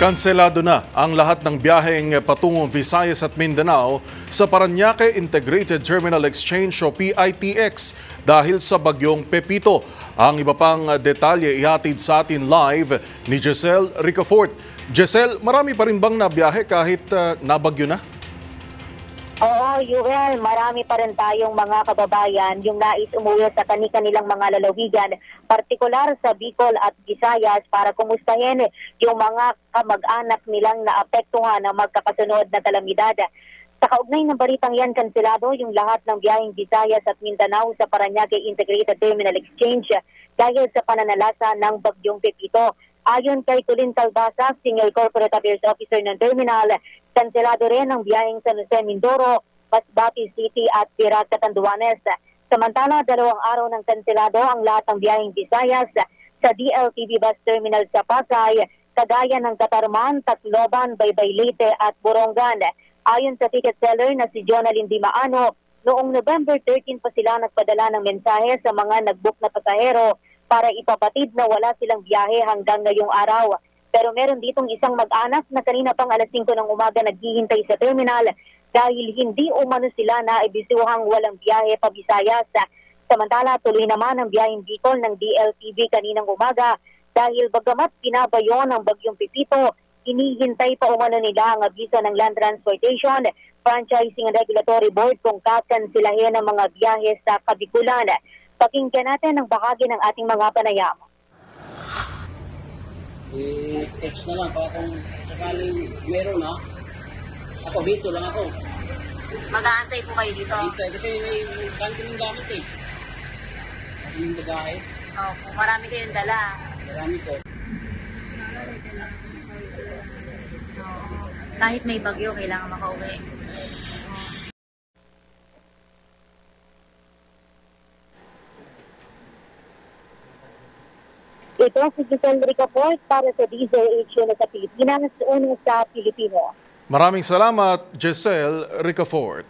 Kanselado na ang lahat ng biyaheng patungong Visayas at Mindanao sa Parañaque Integrated Terminal Exchange o PITX dahil sa bagyong Pepito. Ang iba pang detalye ihatid sa atin live ni Giselle Ricafort. Giselle, marami pa rin bang nabiyahe kahit nabagyo na? Oo, Yuel, marami pa rin tayong mga kababayan yung nais umuwi sa kanilang mga lalawigan, partikular sa Bicol at Visayas para kumustahin yung mga kamag-anak nilang naapektuhan ng magkakasunod na kalamidad. Sa kaugnay ng balitang yan, kanselado yung lahat ng biyaheng Visayas at Mindanao sa Parañaque Integrated Terminal Exchange dahil sa pananalasa ng bagyong Pepito. Ayon kay Tulin Talbasa, Senior Corporate Affairs Officer ng Terminal, kanselado rin ang biyaheng San Jose Mindoro, Masbate City at Pirat, Catanduanes. Samantala, 2 araw ng kanselado ang lahat ng biyaheng Visayas sa DLTV Bus Terminal sa Pasay, kagaya ng Catarman, Tacloban, Baybay Leyte at Borongan. Ayon sa ticket seller na si Jonalyn Dimaano, noong November 13 pa sila nagpadala ng mensahe sa mga nagbook na pasahero para ipapatid na wala silang biyahe hanggang ngayong araw. Pero meron ditong isang mag-anak na kanina pang alas 5 ng umaga naghihintay sa terminal dahil hindi umano sila na ibisuhang walang biyahe pa Visayas. Samantala, tuloy naman ang biyaheng Bicol ng DLTV kaninang umaga dahil bagamat pinabayo ng bagyong Pepito, hinihintay pa umano nila ang abiso ng Land Transportation, Franchising and Regulatory Board kung kakansilahin ang mga biyahe sa Kabikulan. Pakinggan natin ang bahagi ng ating mga panayam. I-text na lang para kung sakaling meron na. Ako dito lang ako. Mag-aantay po kayo dito? Dito, kasi may kanto ng gamit eh. At yung bagahe. Opo, marami kayong dala. Marami ko. Kahit may bagyo, kailangan makauwi. Ito si Giselle Ricafort para sa DZRH na sa Pilipinas, una sa Pilipino. Maraming salamat, Giselle Ricafort.